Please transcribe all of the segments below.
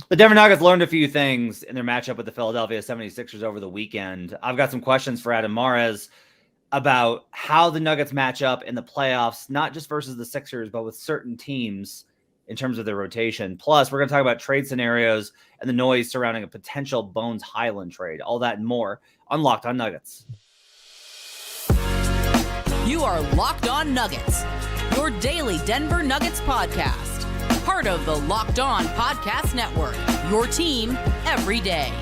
The Denver Nuggets learned a few things in their matchup with the Philadelphia 76ers over the weekend. I've got some questions for Adam Mares about how the Nuggets match up in the playoffs, not just versus the Sixers, but with certain teams in terms of their rotation. Plus, we're going to talk about trade scenarios and the noise surrounding a potential Bones Hyland trade. All that and more on Locked On Nuggets. You are Locked On Nuggets, your daily Denver Nuggets podcast. Part of the Locked On Podcast Network, your team every day.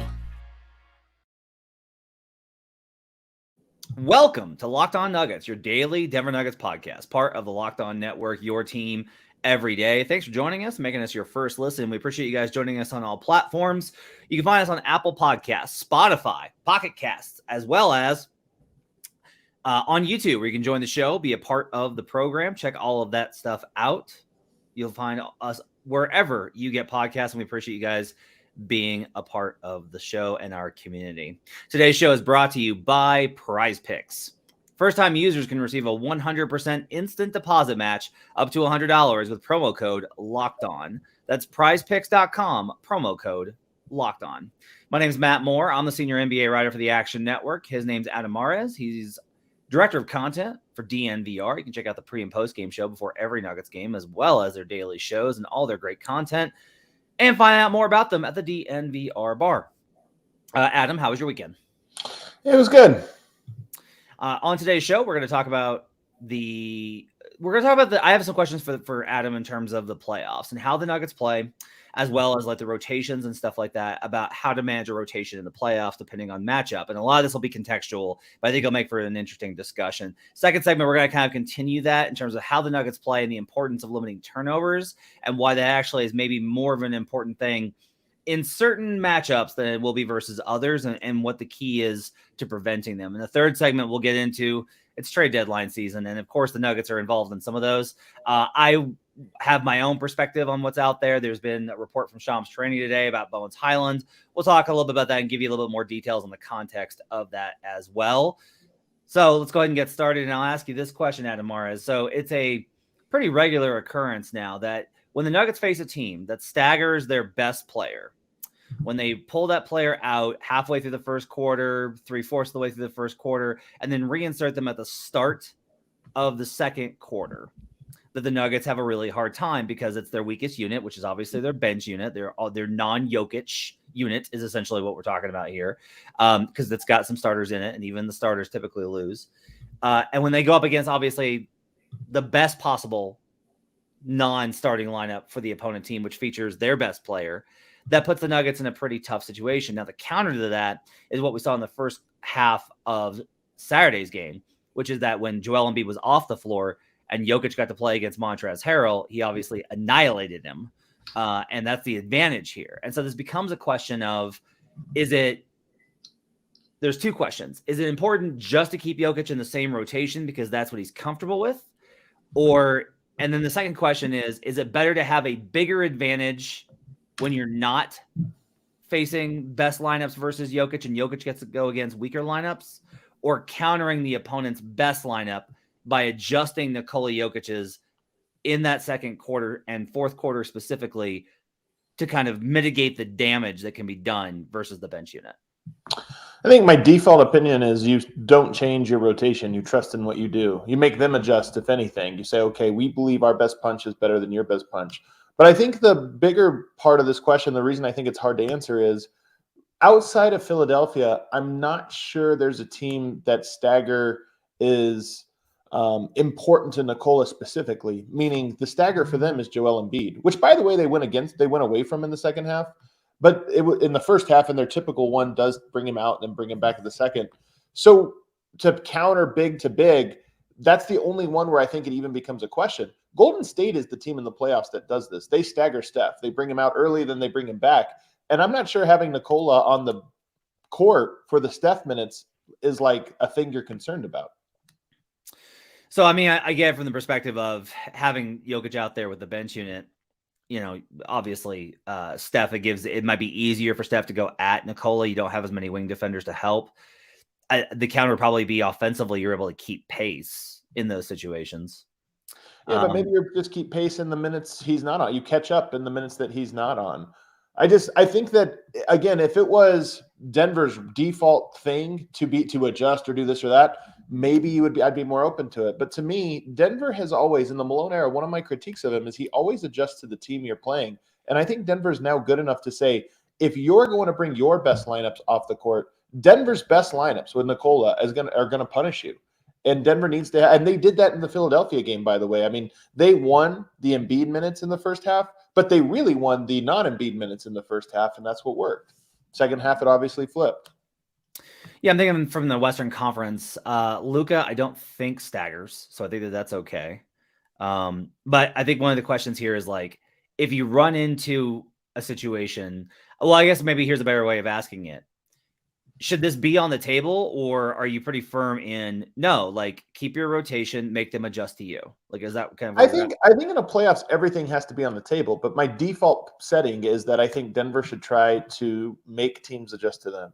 Welcome to Locked On Nuggets, your daily Denver Nuggets podcast, part of the Locked On Network, your team every day. Thanks for joining us, making us your first listen. We appreciate you guys joining us on all platforms. You can find us on Apple Podcasts, Spotify, Pocket Casts, as well as on YouTube, where you can join the show, be a part of the program. Check all of that stuff out. You'll find us wherever you get podcasts, and we appreciate you guys being a part of the show and our community. Today's show is brought to you by PrizePicks. First-time users can receive a 100% instant deposit match up to $100 with promo code LOCKEDON. That's prizepicks.com, promo code LOCKEDON. My name is Matt Moore. I'm the senior NBA writer for the Action Network. His name's Adam Mares. He's director of content for DNVR. You can check out the pre- and post-game show before every Nuggets game, as well as their daily shows and all their great content, and find out more about them at the DNVR bar. Adam, how was your weekend? It was good. On today's show, we're going to talk about I have some questions for Adam in terms of the playoffs and how the Nuggets play, as well as like the rotations and stuff like that, about how to manage a rotation in the playoffs depending on matchup. And a lot of this will be contextual, but I think it'll make for an interesting discussion. Second segment, we're going to kind of continue that in terms of how the Nuggets play and the importance of limiting turnovers and why that actually is maybe more of an important thing in certain matchups than it will be versus others, and what the key is to preventing them. In the third segment, we'll get into it's trade deadline season. And of course, the Nuggets are involved in some of those. I have my own perspective on what's out there. There's been a report from Shams Charania today about Bones Hyland. We'll talk a little bit about that and give you a little bit more details on the context of that as well. So let's go ahead and get started. And I'll ask you this question, Adam Mares. So it's a pretty regular occurrence now that when the Nuggets face a team that staggers their best player, when they pull that player out halfway through the first quarter, 3/4 of the way through the first quarter, and then reinsert them at the start of the second quarter, that the Nuggets have a really hard time because it's their weakest unit, which is obviously their bench unit. Their non-Jokic unit is essentially what we're talking about here, because it's got some starters in it, and even the starters typically lose. And when they go up against, obviously, the best possible non-starting lineup for the opponent team, which features their best player, that puts the Nuggets in a pretty tough situation. Now, the counter to that is what we saw in the first half of Saturday's game, which is that when Joel Embiid was off the floor and Jokic got to play against Montrezl Harrell, he obviously annihilated him. And that's the advantage here. And so this becomes a question of, there's two questions. Is it important just to keep Jokic in the same rotation because that's what he's comfortable with? And then the second question is it better to have a bigger advantage when you're not facing best lineups versus Jokic and Jokic gets to go against weaker lineups, or countering the opponent's best lineup by adjusting Nikola Jokic's in that second quarter and fourth quarter specifically to kind of mitigate the damage that can be done versus the bench unit? I think my default opinion is you don't change your rotation. You trust in what you do. You make them adjust, if anything. You say, okay, we believe our best punch is better than your best punch. But I think the bigger part of this question, the reason I think it's hard to answer is outside of Philadelphia, I'm not sure there's a team that stagger is important to Nikola specifically, meaning the stagger for them is Joel Embiid, which, by the way, they went away from in the second half. But in the first half, and their typical one does bring him out and then bring him back in the second. So to counter big to big, that's the only one where I think it even becomes a question. Golden State is the team in the playoffs that does this. They stagger Steph. They bring him out early, then they bring him back. And I'm not sure having Nikola on the court for the Steph minutes is like a thing you're concerned about. So, I mean, I get it from the perspective of having Jokic out there with the bench unit. You know, obviously, Steph, it might be easier for Steph to go at Nikola. You don't have as many wing defenders to help. The counter would probably be offensively, you're able to keep pace in those situations. Yeah, but maybe you just keep pace in the minutes he's not on. You catch up in the minutes that he's not on. I think that, again, if it was Denver's default thing to adjust or do this or that, maybe I'd be more open to it. But to me, Denver has always, in the Malone era, one of my critiques of him is he always adjusts to the team you're playing. And I think Denver's now good enough to say, if you're going to bring your best lineups off the court, Denver's best lineups with Nikola are going to punish you. And Denver needs to, and they did that in the Philadelphia game, by the way. I mean, they won the Embiid minutes in the first half, but they really won the non-Embiid minutes in the first half, and that's what worked. Second half, it obviously flipped. Yeah, I'm thinking from the Western Conference. Luka, I don't think staggers, so I think that's okay. But I think one of the questions here is like, if you run into a situation, well, I guess maybe here's a better way of asking it. Should this be on the table, or are you pretty firm in no, like keep your rotation, make them adjust to you? Like, is that kind of? I think in the playoffs, everything has to be on the table. But my default setting is that I think Denver should try to make teams adjust to them.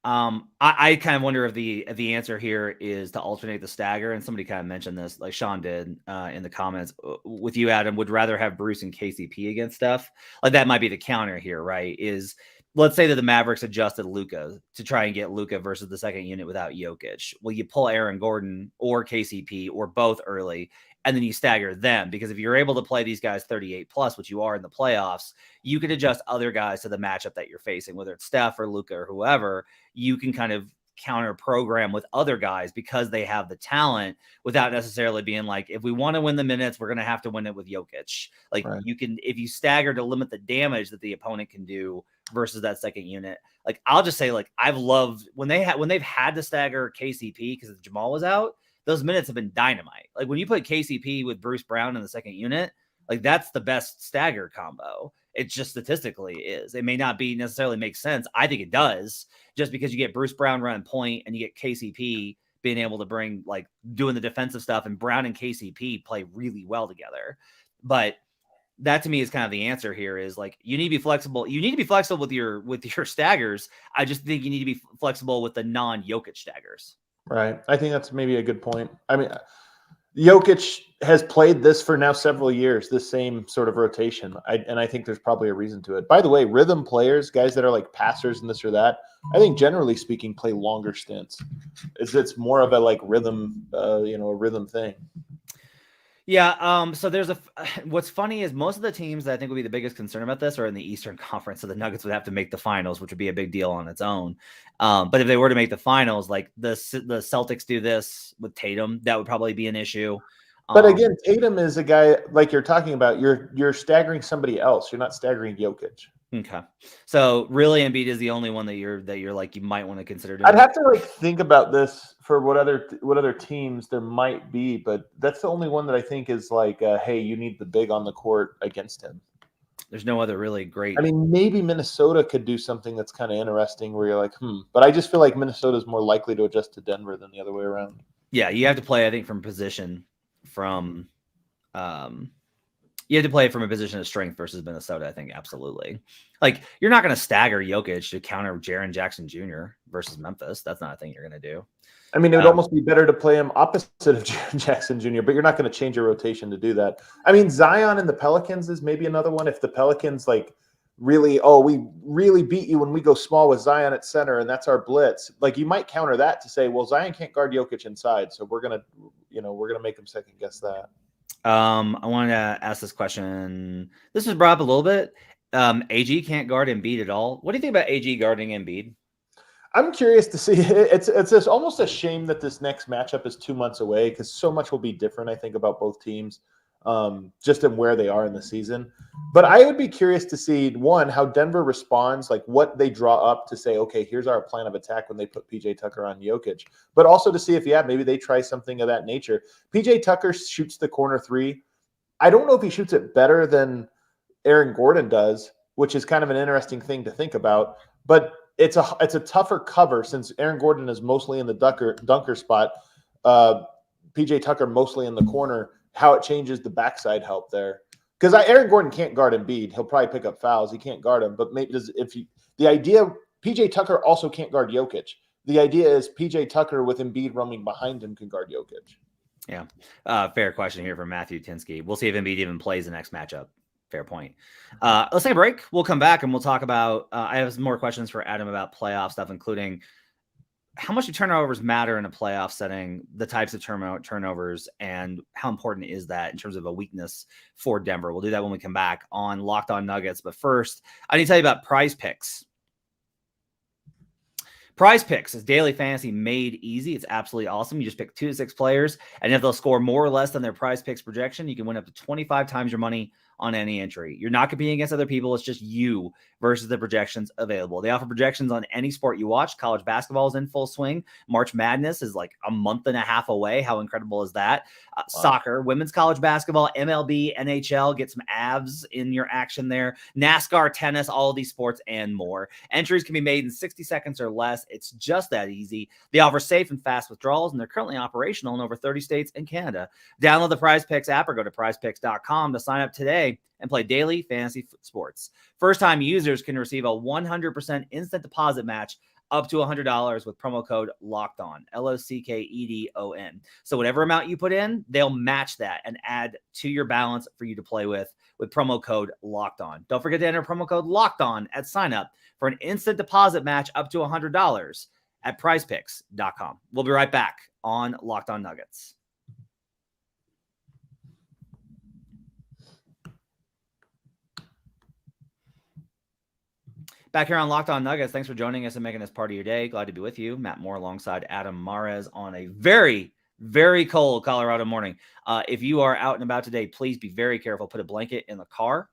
I kind of wonder if the answer here is to alternate the stagger, and somebody kind of mentioned this, like Sean did in the comments with you, Adam. Would rather have Bruce and KCP against Steph. Like that might be the counter here, right? Is let's say that the Mavericks adjusted Luka to try and get Luka versus the second unit without Jokic. Well, you pull Aaron Gordon or KCP or both early, and then you stagger them, because if you're able to play these guys 38 plus, which you are in the playoffs, you can adjust other guys to the matchup that you're facing, whether it's Steph or Luka or whoever. You can kind of counter program with other guys because they have the talent without necessarily being like, if we want to win the minutes, we're going to have to win it with Jokic. Like right. You can, if you stagger to limit the damage that the opponent can do versus that second unit. Like, I'll just say, like, I've loved when they've had to stagger KCP because Jamal was out, those minutes have been dynamite. Like when you put KCP with Bruce Brown in the second unit, like that's the best stagger combo. It just statistically is. It may not be necessarily make sense. I think it does, just because you get Bruce Brown running point and you get KCP being able to bring, like, doing the defensive stuff, and Brown and KCP play really well together. But that to me is kind of the answer here is like, you need to be flexible. You need to be flexible with your staggers. I just think you need to be flexible with the non-Jokic staggers. Right. I think that's maybe a good point. I mean, Jokic has played this for now several years, this same sort of rotation. And I think there's probably a reason to it. By the way, rhythm players, guys that are like passers and this or that, I think generally speaking, play longer stints. It's more of a like rhythm, a rhythm thing. Yeah. So there's what's funny is most of the teams that I think would be the biggest concern about this are in the Eastern Conference. So the Nuggets would have to make the finals, which would be a big deal on its own. But if they were to make the finals, like the Celtics do this with Tatum, that would probably be an issue. But again, Tatum is a guy like you're talking about. You're staggering somebody else. You're not staggering Jokic. Okay. So really Embiid is the only one that you're like, you might want to consider doing. I'd have to like think about this for what other teams there might be, but that's the only one that I think is like, hey, you need the big on the court against him. There's no other really great. I mean, maybe Minnesota could do something that's kind of interesting where you're like, but I just feel like Minnesota is more likely to adjust to Denver than the other way around. Yeah. You have to play, I think, from position you have to play from a position of strength versus Minnesota, I think. Absolutely. Like, you're not going to stagger Jokic to counter Jaren Jackson Jr. versus Memphis. That's not a thing you're going to do. I mean, it would almost be better to play him opposite of Jaren Jackson Jr., but you're not going to change your rotation to do that. I mean, Zion and the Pelicans is maybe another one. If the Pelicans, like, really, we really beat you when we go small with Zion at center, and that's our blitz. Like, you might counter that to say, well, Zion can't guard Jokic inside, so we're going to make him second guess that. I wanted to ask this question. This was brought up a little bit. AG can't guard Embiid at all. What do you think about AG guarding Embiid? I'm curious to see. It's just almost a shame that this next matchup is 2 months away, because so much will be different, I think, about both teams, just in where they are in the season. But I would be curious to see, one, how Denver responds, like what they draw up to say, okay, here's our plan of attack when they put PJ Tucker on Jokic. But also to see if, maybe they try something of that nature. PJ Tucker shoots the corner three. I don't know if he shoots it better than Aaron Gordon does, which is kind of an interesting thing to think about. But it's a tougher cover since Aaron Gordon is mostly in the dunker spot. PJ Tucker mostly in the corner. How it changes the backside help there. Because Aaron Gordon can't guard Embiid. He'll probably pick up fouls. He can't guard him. But maybe the idea, PJ Tucker also can't guard Jokic. The idea is PJ Tucker with Embiid roaming behind him can guard Jokic. Yeah. Fair question here from Matthew Tinsky. We'll see if Embiid even plays the next matchup. Fair point. Let's take a break. We'll come back and we'll talk about, I have some more questions for Adam about playoff stuff, including how much do turnovers matter in a playoff setting, the types of turnovers, and how important is that in terms of a weakness for Denver? We'll do that when we come back on Locked On Nuggets. But first, I need to tell you about PrizePicks. PrizePicks is daily fantasy made easy. It's absolutely awesome. You just pick 2 to 6 players, and if they'll score more or less than their PrizePicks projection, you can win up to 25 times your money on any entry. You're not competing against other people. It's just you versus the projections available. They offer projections on any sport you watch. College basketball is in full swing. March Madness is like a month and a half away. How incredible is that? Wow. Soccer, women's college basketball, MLB, NHL, get some abs in your action there. NASCAR, tennis, all of these sports and more. Entries can be made in 60 seconds or less. It's just that easy. They offer safe and fast withdrawals, and they're currently operational in over 30 states and Canada. Download the PrizePicks app or go to prizepicks.com to sign up today and play daily fantasy sports. First-time users can receive a 100% instant deposit match up to $100 with promo code LOCKEDON, LOCKEDON. So whatever amount you put in, they'll match that and add to your balance for you to play with promo code LOCKEDON. Don't forget to enter promo code LOCKEDON at sign up for an instant deposit match up to $100 at prizepicks.com. We'll be right back on Locked On Nuggets. Back here on Locked On Nuggets, thanks for joining us and making this part of your day. Glad to be with you. Matt Moore alongside Adam Mares on a very, very cold Colorado morning. If you are out and about today, please be very careful. Put a blanket in the car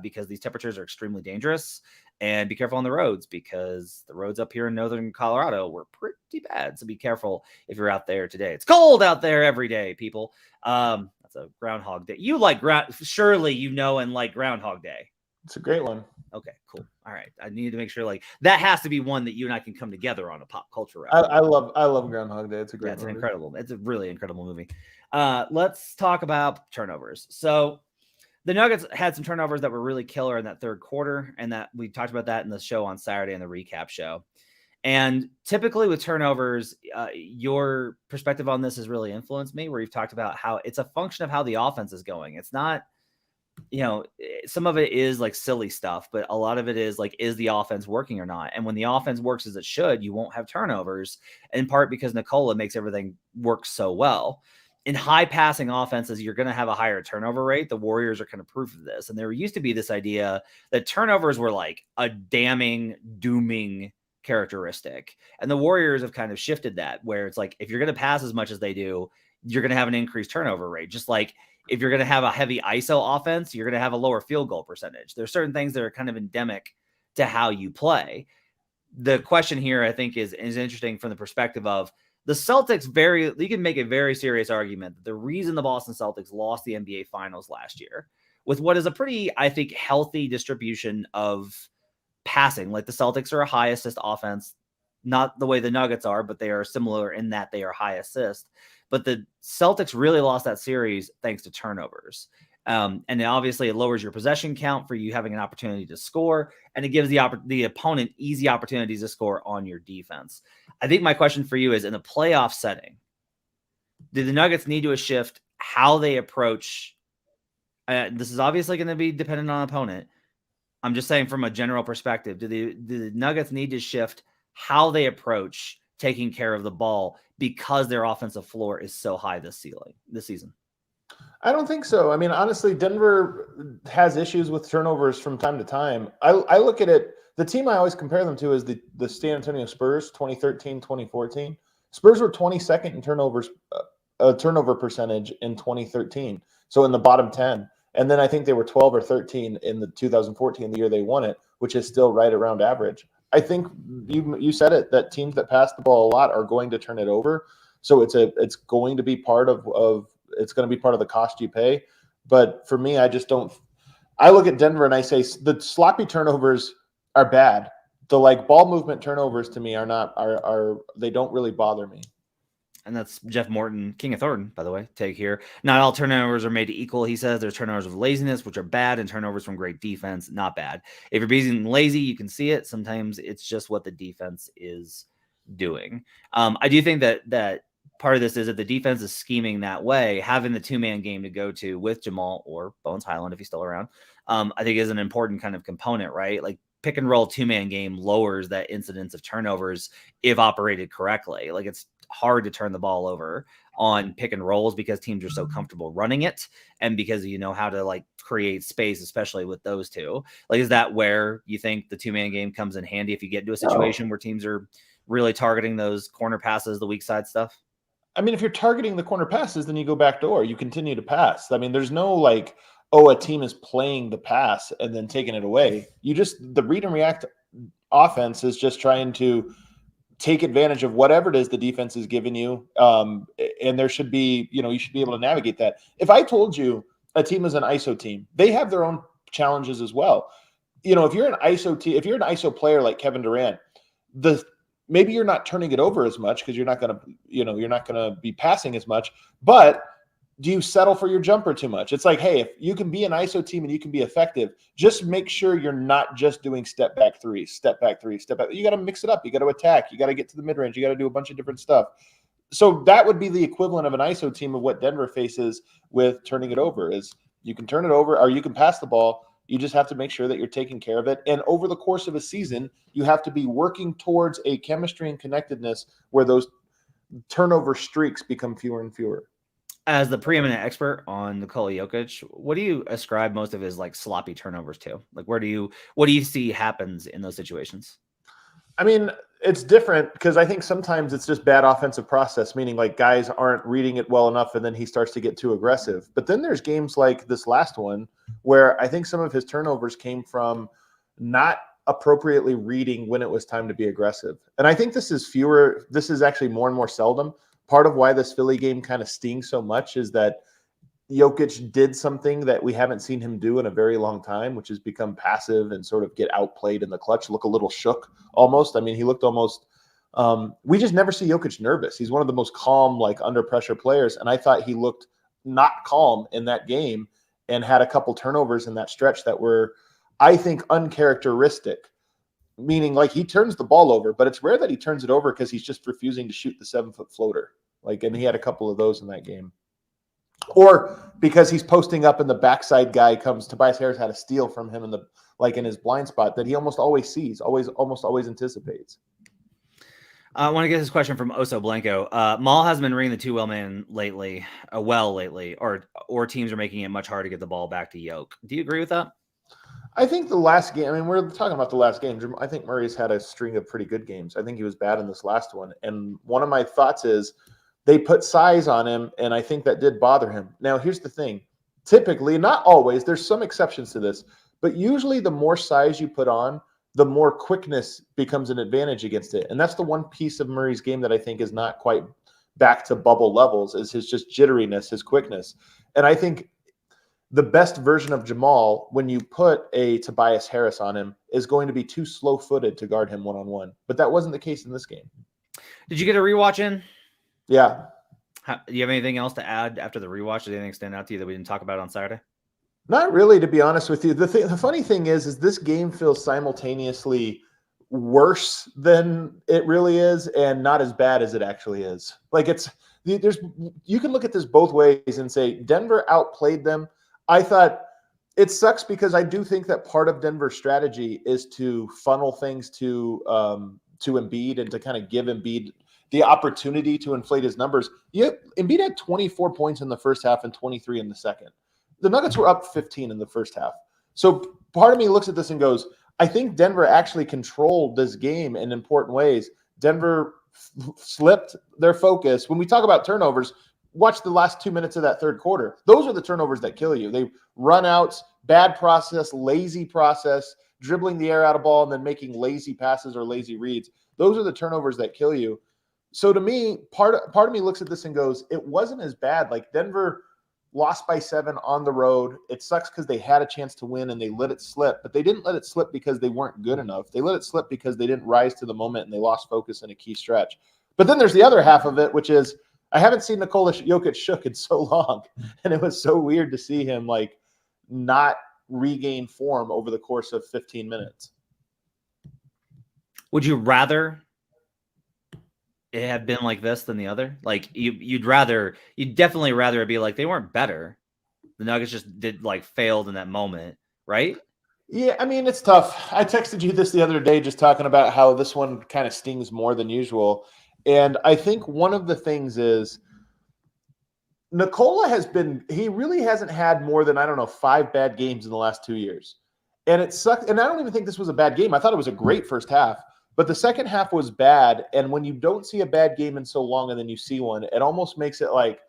because these temperatures are extremely dangerous. And be careful on the roads because the roads up here in northern Colorado were pretty bad. So be careful if you're out there today. It's cold out there every day, people. That's a Groundhog Day. You like surely you know and like Groundhog Day. It's a great one. Okay, cool. All right. I need to make sure like that has to be one that you and I can come together on a pop culture. I love Groundhog Day. It's a great movie. It's a really incredible movie. Let's talk about turnovers. So the Nuggets had some turnovers that were really killer in that third quarter, and that we talked about that in the show on Saturday in the recap show. And typically with turnovers, your perspective on this has really influenced me, where you've talked about how it's a function of how the offense is going. It's not, some of it is like silly stuff, but a lot of it is like, is the offense working or not? And when the offense works as it should, you won't have turnovers, in part because Nikola makes everything work so well. In high passing offenses, you're going to have a higher turnover rate. The Warriors are kind of proof of this. And there used to be this idea that turnovers were like a damning, dooming characteristic. And the Warriors have kind of shifted that, where it's like, if you're going to pass as much as they do, you're going to have an increased turnover rate. Just like if you're going to have a heavy ISO offense, you're going to have a lower field goal percentage. There's certain things that are kind of endemic to how you play. The question here, I think, is interesting from the perspective of the Celtics. You can make a very serious argument that the reason the Boston Celtics lost the NBA Finals last year, with what is a pretty, I think, healthy distribution of passing. Like the Celtics are a high assist offense, not the way the Nuggets are, but they are similar in that they are high assist. But the Celtics really lost that series thanks to turnovers. And obviously it lowers your possession count for you having an opportunity to score, and it gives the opponent easy opportunities to score on your defense. I think my question for you is, in a playoff setting, do the Nuggets need to shift how they approach? This is obviously going to be dependent on opponent. I'm just saying from a general perspective, do the Nuggets need to shift how they approach taking care of the ball because their offensive floor is so high this season? I don't think so. I mean, honestly, Denver has issues with turnovers from time to time. I look at it, the team I always compare them to is the San Antonio Spurs, 2013, 2014. Spurs were 22nd in turnover percentage in 2013, so in the bottom 10. And then I think they were 12 or 13 in the 2014, the year they won it, which is still right around average. I think you said it, that teams that pass the ball a lot are going to turn it over. So it's going to be part of it's going to be part of the cost you pay. But for me, I just don't. I look at Denver and I say the sloppy turnovers are bad. The ball movement turnovers to me are they don't really bother me. And that's Jeff Morton, King of Thornton, by the way, take here. Not all turnovers are made equal, he says. There's turnovers of laziness, which are bad, and turnovers from great defense, not bad. If you're being lazy, you can see it. Sometimes it's just what the defense is doing. I do think that part of this is that the defense is scheming that way, having the two-man game to go to with Jamal or Bones Hyland, if he's still around, I think is an important kind of component, right? Like pick and roll 2-man game lowers that incidence of turnovers if operated correctly. Like it's hard to turn the ball over on pick and rolls because teams are so comfortable running it and because you know how to like create space, especially with those two. Like, is that where you think the 2-man game comes in handy if you get into a situation where teams are really targeting those corner passes, the weak side stuff? I mean, if you're targeting the corner passes, then you go back door. You continue to pass. I mean, there's no like, oh, a team is playing the pass and then taking it away. The read and react offense is just trying to take advantage of whatever it is the defense is giving you. And there should be, you should be able to navigate that. If I told you a team is an ISO team, they have their own challenges as well. If you're an ISO team, if you're an ISO player like Kevin Durant, maybe you're not turning it over as much because you're not going to be passing as much, but do you settle for your jumper too much? It's like, hey, if you can be an ISO team and you can be effective, just make sure you're not just doing step back three. You got to mix it up. You got to attack. You got to get to the mid range. You got to do a bunch of different stuff. So that would be the equivalent of an ISO team of what Denver faces with turning it over is you can turn it over or you can pass the ball. You just have to make sure that you're taking care of it. And over the course of a season, you have to be working towards a chemistry and connectedness where those turnover streaks become fewer and fewer. As the preeminent expert on Nikola Jokic, what do you ascribe most of his like sloppy turnovers to? Like, what do you see happens in those situations? I mean, it's different because I think sometimes it's just bad offensive process, meaning like guys aren't reading it well enough and then he starts to get too aggressive. But then there's games like this last one where I think some of his turnovers came from not appropriately reading when it was time to be aggressive. And I think this is actually more and more seldom. Part of why this Philly game kind of stings so much is that Jokic did something that we haven't seen him do in a very long time, which is become passive and sort of get outplayed in the clutch, look a little shook almost. I mean, he looked almost we just never see Jokic nervous. He's one of the most calm, like under pressure players. And I thought he looked not calm in that game and had a couple turnovers in that stretch that were, I think, uncharacteristic. Meaning like he turns the ball over, but it's rare that he turns it over because he's just refusing to shoot the 7-foot floater. And he had a couple of those in that game. Or because he's posting up and the backside guy comes, Tobias Harris had a steal from him in his blind spot that he almost always sees, almost always anticipates. I want to get this question from Oso Blanco. Maul has been reading the 2-well man lately, or teams are making it much harder to get the ball back to Yoke. Do you agree with that? I think the last game, I mean, we're talking about the last game. I think Murray's had a string of pretty good games. I think he was bad in this last one. And one of my thoughts is they put size on him, and I think that did bother him. Now, here's the thing. Typically, not always, there's some exceptions to this, but usually the more size you put on, the more quickness becomes an advantage against it. And that's the one piece of Murray's game that I think is not quite back to bubble levels, is his just jitteriness, his quickness. And I think the best version of Jamal, when you put a Tobias Harris on him, is going to be too slow-footed to guard him one-on-one. But that wasn't the case in this game. Did you get a rewatch in? Yeah. Do you have anything else to add after the rewatch? Did anything stand out to you that we didn't talk about on Saturday? Not really, to be honest with you. The funny thing is this game feels simultaneously worse than it really is and not as bad as it actually is. Like you can look at this both ways and say Denver outplayed them. I thought it sucks because I do think that part of Denver's strategy is to funnel things to Embiid and to kind of give Embiid the opportunity to inflate his numbers. Embiid had 24 points in the first half and 23 in the second. The Nuggets were up 15 in the first half. So part of me looks at this and goes, I think Denver actually controlled this game in important ways. Denver slipped their focus. When we talk about turnovers, watch the last 2 minutes of that third quarter. Those are the turnovers that kill you. They run outs, bad process, lazy process, dribbling the air out of ball and then making lazy passes or lazy reads. Those are the turnovers that kill you. So to me, part of me looks at this and goes, it wasn't as bad. Like Denver lost by 7 on the road. It sucks because they had a chance to win and they let it slip, but they didn't let it slip because they weren't good enough. They let it slip because they didn't rise to the moment and they lost focus in a key stretch. But then there's the other half of it, which is I haven't seen Nikola Jokic shook in so long, and it was so weird to see him like not regain form over the course of 15 minutes. Would you rather it have been like this than the other? Like you'd definitely rather it be like they weren't better. The Nuggets just failed in that moment, right? Yeah, I mean, it's tough. I texted you this the other day just talking about how this one kind of stings more than usual. And I think one of the things is Nikola he really hasn't had more than, I don't know, 5 bad games in the last 2 years. And it sucked. And I don't even think this was a bad game. I thought it was a great first half, but the second half was bad. And when you don't see a bad game in so long and then you see one, it almost makes it like,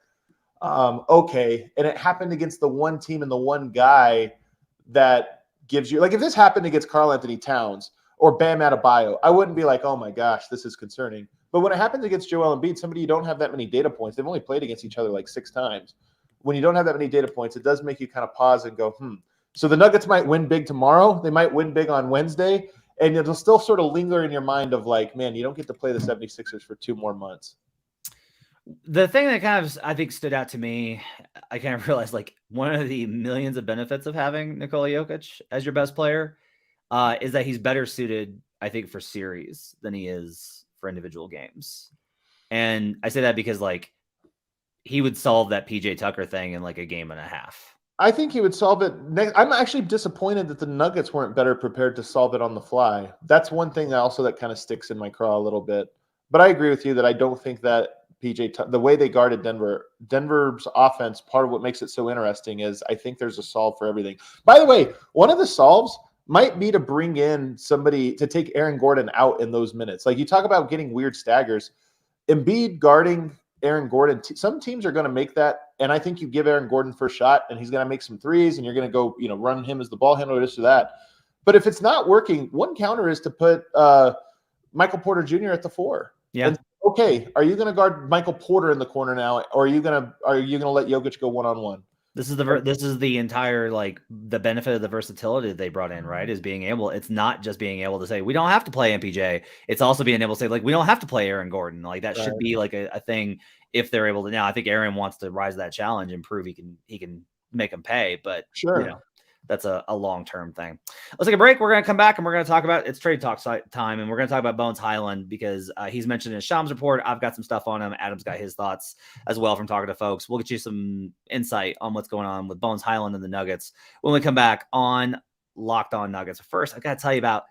okay. And it happened against the one team and the one guy that gives you, like, if this happened against Karl Anthony Towns or Bam Adebayo, I wouldn't be like, oh my gosh, this is concerning. But when it happens against Joel Embiid, somebody you don't have that many data points, they've only played against each other like 6 times. When you don't have that many data points, it does make you kind of pause and go, So the Nuggets might win big tomorrow. They might win big on Wednesday. And it'll still sort of linger in your mind of like, man, you don't get to play the 76ers for 2 more months. The thing that kind of, I think, stood out to me, I kind of realized, like, one of the millions of benefits of having Nikola Jokic as your best player is that he's better suited, I think, for series than he is for individual games. And I say that because, like, he would solve that PJ Tucker thing in like a game and a half. I think he would solve it next. I'm actually disappointed that the Nuggets weren't better prepared to solve it on the fly. That's one thing that kind of sticks in my craw a little bit. But I agree with you that I don't think that the way they guarded Denver's offense, part of what makes it so interesting is I think there's a solve for everything. By the way, one of the solves might be to bring in somebody to take Aaron Gordon out in those minutes. Like, you talk about getting weird staggers. Embiid guarding Aaron Gordon, some teams are going to make that, and I think you give Aaron Gordon first shot, and he's going to make some threes, and you're going to go, run him as the ball handler, this or that. But if it's not working, one counter is to put Michael Porter Jr. at the 4. Yeah. And, okay, are you going to guard Michael Porter in the corner now, or are you going to let Jokic go one-on-one? This is the entire, like, the benefit of the versatility that they brought in, right? Is being able, it's not just being able to say, we don't have to play MPJ. It's also being able to say, like, we don't have to play Aaron Gordon. Like, that should be like a thing if they're able to. Now, I think Aaron wants to rise to that challenge and prove he can make him pay, but sure. That's a long-term thing. Let's take a break. We're going to come back and we're going to talk about, it's trade talk time, and we're going to talk about Bones Hyland because he's mentioned in Sham's report. I've got some stuff on him. Adam's got his thoughts as well from talking to folks. We'll get you some insight on what's going on with Bones Hyland and the Nuggets when we come back on Locked On Nuggets. First, I've got to tell you about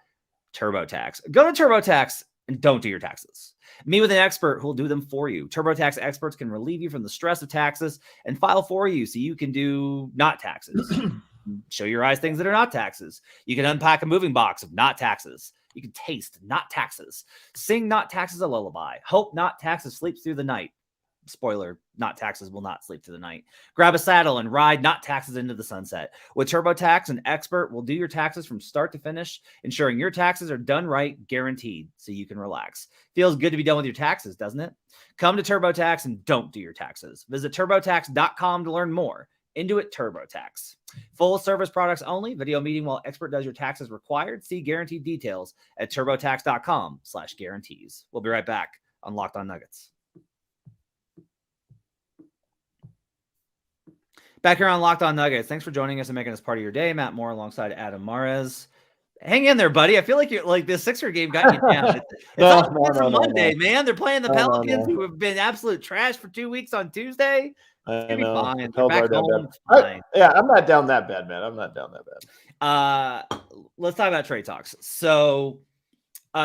TurboTax. Go to TurboTax and don't do your taxes. Meet with an expert who will do them for you. TurboTax experts can relieve you from the stress of taxes and file for you so you can do not taxes. Show your eyes things that are not taxes. You can unpack a moving box of not taxes. You can taste not taxes. Sing not taxes a lullaby. Hope not taxes sleeps through the night. Spoiler, not taxes will not sleep through the night. Grab a saddle and ride not taxes into the sunset. With TurboTax, an expert will do your taxes from start to finish, ensuring your taxes are done right, guaranteed, so you can relax. Feels good to be done with your taxes, doesn't it? Come to TurboTax and don't do your taxes. Visit TurboTax.com to learn more. Intuit TurboTax. Full service products only. Video meeting while expert does your taxes required. See guaranteed details at turbotax.com/guarantees. We'll be right back on Locked On Nuggets. Back here on Locked On Nuggets. Thanks for joining us and making us part of your day. Matt Moore alongside Adam Mares. Hang in there, buddy. I feel like you're like this Sixer game got you down. It's Monday, man. They're playing the Pelicans, who have been absolute trash for 2 weeks on Tuesday. I know. Fine. Back home, I'm not down that bad, man. I'm not down that bad. Let's talk about trade talks. So,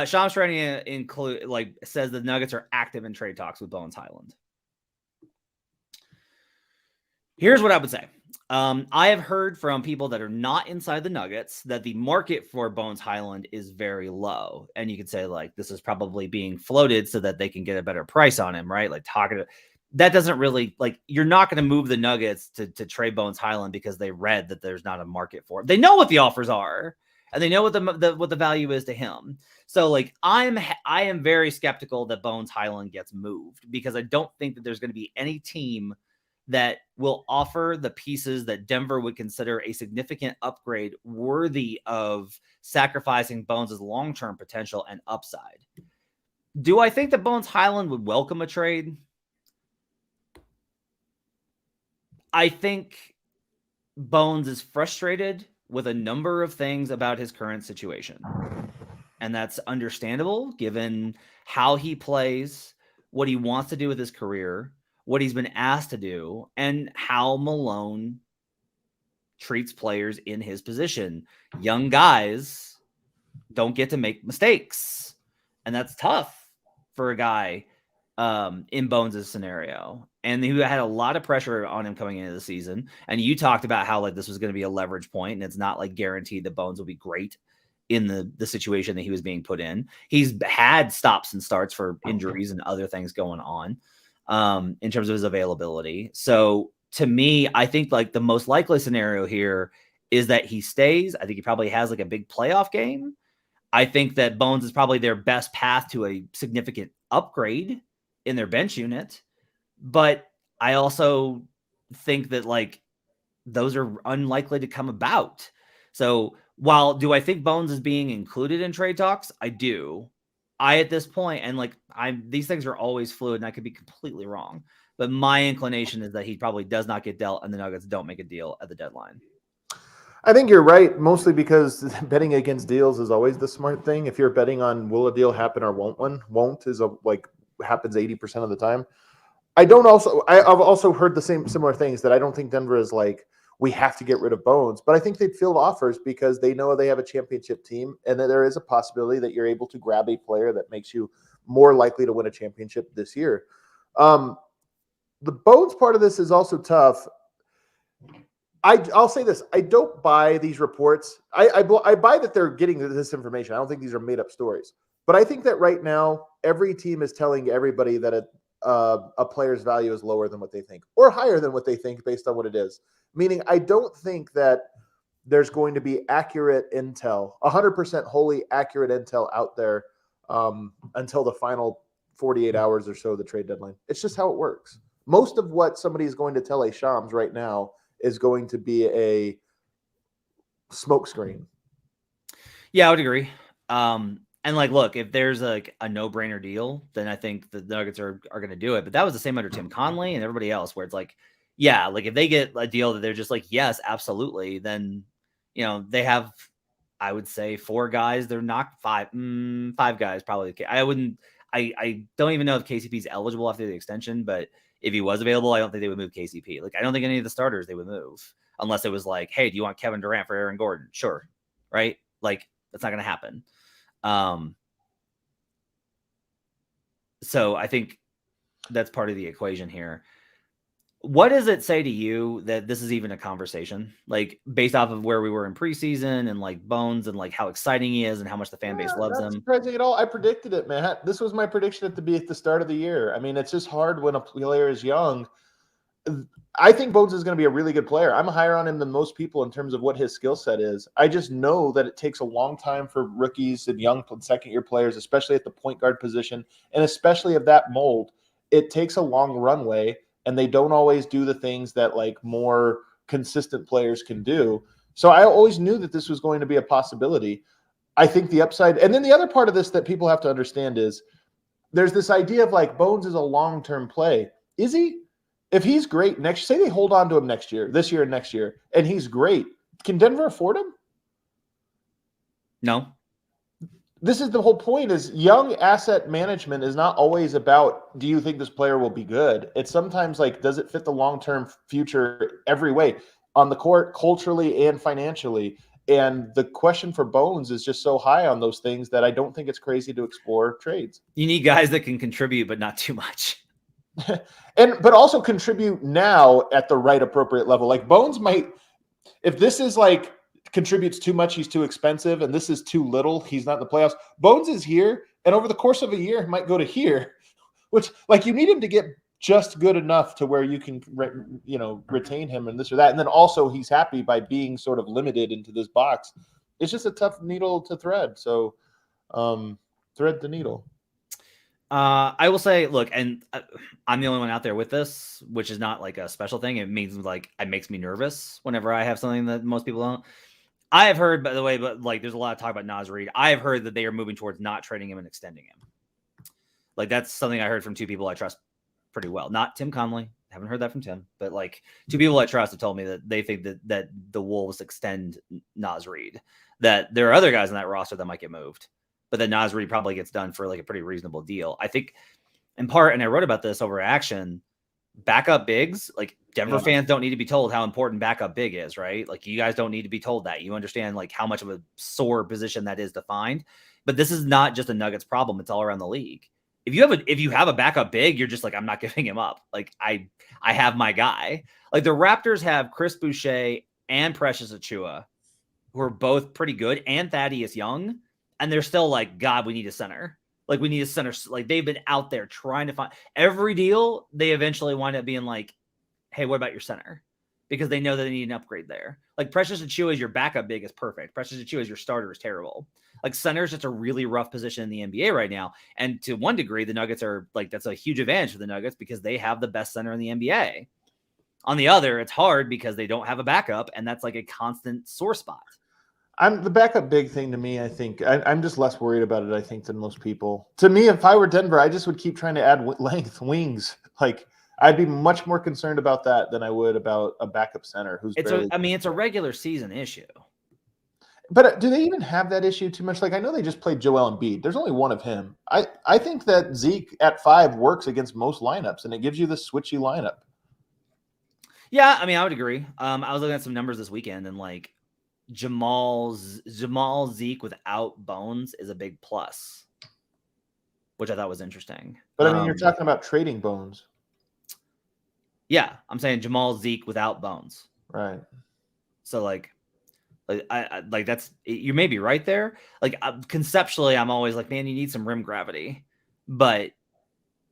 Shams says the Nuggets are active in trade talks with Bones Hyland. Here's what I would say. I have heard from people that are not inside the Nuggets that the market for Bones Hyland is very low. And you could say, like, this is probably being floated so that they can get a better price on him, right? Like, that doesn't really, like, you're not going to move the Nuggets to trade Bones Hyland because they read that there's not a market for it. They know what the offers are, and they know what the value is to him. So, like, I am very skeptical that Bones Hyland gets moved because I don't think that there's going to be any team that will offer the pieces that Denver would consider a significant upgrade worthy of sacrificing Bones' long-term potential and upside. Do I think that Bones Hyland would welcome a trade? I think Bones is frustrated with a number of things about his current situation. And that's understandable given how he plays, what he wants to do with his career, what he's been asked to do, and how Malone treats players in his position. Young guys don't get to make mistakes, and that's tough for a guy in Bones' scenario. And who had a lot of pressure on him coming into the season. And you talked about how like this was going to be a leverage point, and it's not like guaranteed that Bones will be great in the situation that he was being put in. He's had stops and starts for injuries and other things going on in terms of his availability. So to me, I think like the most likely scenario here is that he stays. I think he probably has like a big playoff game. I think that Bones is probably their best path to a significant upgrade in their bench unit. But I also think that like those are unlikely to come about. So while do I think Bones is being included in trade talks? I do. At this point, and like these things are always fluid and I could be completely wrong, but my inclination is that he probably does not get dealt and the Nuggets don't make a deal at the deadline. I think you're right, mostly because betting against deals is always the smart thing. If you're betting on will a deal happen or won't is happens 80% of the time. I've also heard the similar things that I don't think Denver is like, we have to get rid of Bones, but I think they'd field offers because they know they have a championship team and that there is a possibility that you're able to grab a player that makes you more likely to win a championship this year. The Bones part of this is also tough. I'll say this. I don't buy these reports. I buy that they're getting this information. I don't think these are made up stories, but I think that right now every team is telling everybody that a player's value is lower than what they think or higher than what they think based on what it is. Meaning I don't think that there's going to be accurate intel, 100% wholly accurate intel out there until the final 48 hours or so of the trade deadline. It's just how it works. Most of what somebody is going to tell a Shams right now is going to be a smokescreen. Yeah, I would agree. And like, look, if there's like a no-brainer deal, then I think the Nuggets are going to do it. But that was the same under Tim Conley and everybody else, where it's like, yeah, like if they get a deal that they're just like, yes, absolutely, then they have, I would say, 4 guys. They're not 5 guys probably. I don't even know if KCP's eligible after the extension, but if he was available, I don't think they would move KCP. Like I don't think any of the starters they would move unless it was like, hey, do you want Kevin Durant for Aaron Gordon? Sure, right? Like that's not going to happen. So I think that's part of the equation here. What does it say to you that this is even a conversation? Like based off of where we were in preseason and like Bones and like how exciting he is and how much the fan base loves him. Not surprising at all. I predicted it, Matt. This was my prediction at the start of the year. I mean, it's just hard when a player is young. I think Bones is going to be a really good player. I'm higher on him than most people in terms of what his skill set is. I just know that it takes a long time for rookies and young second-year players, especially at the point guard position, and especially of that mold. It takes a long runway, and they don't always do the things that like more consistent players can do. So I always knew that this was going to be a possibility. I think the upside, and then the other part of this that people have to understand is there's this idea of like Bones is a long-term play. Is he? If he's great say they hold on to him this year and next year, and he's great, can Denver afford him? No. This is the whole point is young asset management is not always about, do you think this player will be good? It's sometimes like, does it fit the long-term future every way on the court, culturally and financially? And the question for Bones is just so high on those things that I don't think it's crazy to explore trades. You need guys that can contribute, but not too much. But also contribute now at the right appropriate level. Like Bones might, if this is like contributes too much, he's too expensive, and this is too little, he's not in the playoffs. Bones is here, and over the course of a year, he might go to here, which like you need him to get just good enough to where you can retain him and this or that, and then also he's happy by being sort of limited into this box. It's just a tough needle to thread. So thread the needle. I will say, look, and I'm the only one out there with this, which is not like a special thing. It means like it makes me nervous whenever I have something that most people don't. I have heard, by the way, but like there's a lot of talk about Naz Reid. I have heard that they are moving towards not trading him and extending him. Like that's something I heard from 2 people I trust pretty well. Not Tim Conley. Haven't heard that from Tim, but like 2 people I trust have told me that they think that the Wolves extend Naz Reid. That there are other guys on that roster that might get moved, but then Naz Reid probably gets done for like a pretty reasonable deal. I think in part, and I wrote about this over Action, backup bigs, like Denver fans don't need to be told how important backup big is, right? Like you guys don't need to be told that. You understand like how much of a sore position that is to find. But this is not just a Nuggets problem. It's all around the league. If you have a backup big, you're just like, I'm not giving him up. Like I have my guy. Like the Raptors have Chris Boucher and Precious Achiuwa, who are both pretty good, and Thaddeus Young, and they're still like, God, we need a center. Like we need a center. Like they've been out there trying to find every deal. They eventually wind up being like, hey, what about your center? Because they know that they need an upgrade there. Like Precious Achiuwa is your backup big is perfect. Precious Achiuwa is your starter is terrible. Like center is just a really rough position in the NBA right now. And to one degree, the Nuggets are like, that's a huge advantage for the Nuggets because they have the best center in the NBA. On the other, it's hard because they don't have a backup, and that's like a constant sore spot. The backup big thing to me, I think I'm just less worried about it, I think, than most people. To me, if I were Denver, I just would keep trying to add length, wings. Like I'd be much more concerned about that than I would about a backup center who's it's a regular season issue. But do they even have that issue too much? Like I know they just played Joel Embiid. There's only one of him. I think that Zeke at 5 works against most lineups, and it gives you the switchy lineup. Yeah, I mean, I would agree. I was looking at some numbers this weekend, and like Jamal Zeke without Bones is a big plus, which I thought was interesting. But I mean, you're talking about trading Bones. Yeah, I'm saying Jamal Zeke without Bones. Right. So like I like that's you may be right there. Like conceptually, I'm always like, man, you need some rim gravity, but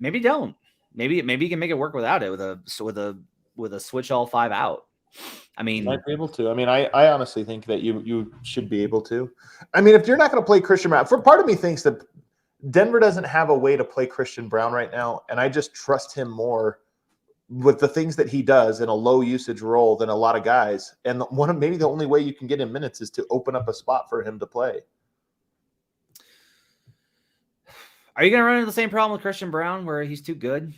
maybe don't. Maybe you can make it work without it with a switch all 5 out. I mean, you might be able to. I mean, I honestly think that you should be able to. I mean, if you're not going to play Christian Brown, for part of me thinks that Denver doesn't have a way to play Christian Brown right now, and I just trust him more with the things that he does in a low usage role than a lot of guys. And maybe the only way you can get him minutes is to open up a spot for him to play. Are you going to run into the same problem with Christian Brown where he's too good?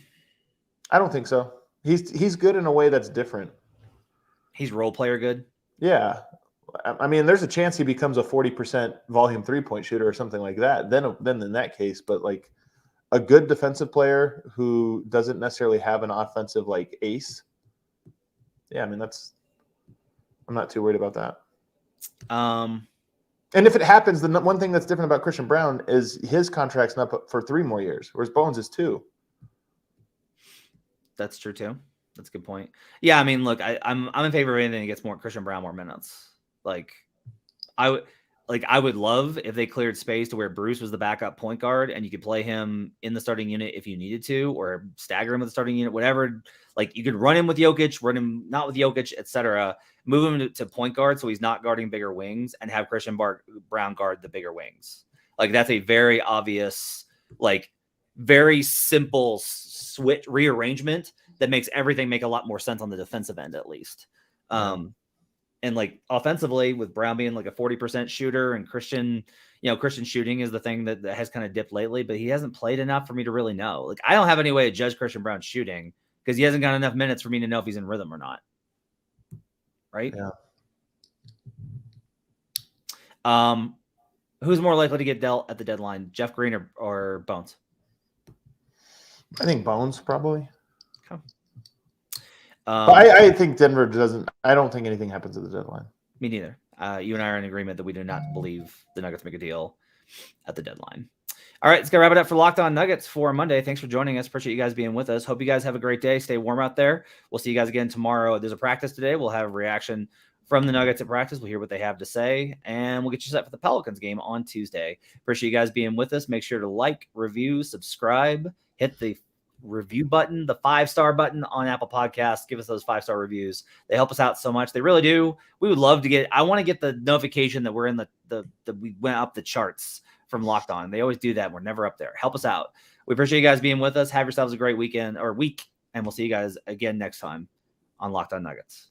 I don't think so. He's good in a way that's different. He's role player good. Yeah. I mean, there's a chance he becomes a 40% volume 3-point shooter or something like that. Then in that case, but like a good defensive player who doesn't necessarily have an offensive like ace. Yeah, I mean I'm not too worried about that. And if it happens, the one thing that's different about Christian Brown is his contract's not up for 3 more years, whereas Bones is 2. That's true too. That's a good point. Yeah, I mean, look, I'm in favor of anything that gets more Christian Brown more minutes. Like, I would love if they cleared space to where Bruce was the backup point guard and you could play him in the starting unit if you needed to, or stagger him with the starting unit, whatever. Like you could run him with Jokic, run him not with Jokic, etc. Move him to point guard so he's not guarding bigger wings, and have Christian Brown guard the bigger wings. Like that's a very obvious, like very simple switch rearrangement that makes everything make a lot more sense on the defensive end, at least. And like offensively, with Brown being like a 40% shooter, and Christian shooting is the thing that has kind of dipped lately, but he hasn't played enough for me to really know. Like I don't have any way to judge Christian Brown's shooting because he hasn't got enough minutes for me to know if he's in rhythm or not. Right? Yeah. Who's more likely to get dealt at the deadline, Jeff Green or Bones? I think Bones probably. Okay. I think Denver doesn't. I don't think anything happens at the deadline. Me neither. You and I are in agreement that we do not believe the Nuggets make a deal at the deadline. All right, let's go wrap it up for Locked On Nuggets for Monday. Thanks for joining us. Appreciate you guys being with us. Hope you guys have a great day. Stay warm out there. We'll see you guys again tomorrow. There's a practice today. We'll have a reaction from the Nuggets at practice. We'll hear what they have to say, and we'll get you set for the Pelicans game on Tuesday. Appreciate you guys being with us. Make sure to like, review, subscribe, hit the review button, the 5-star button on Apple Podcasts. Give us those 5-star reviews. They help us out so much. They really do. We would love to I want to get the notification that we're in we went up the charts from Locked On. They always do that. We're never up there. Help us out. We appreciate you guys being with us. Have yourselves a great weekend or week, and we'll see you guys again next time on Locked On Nuggets.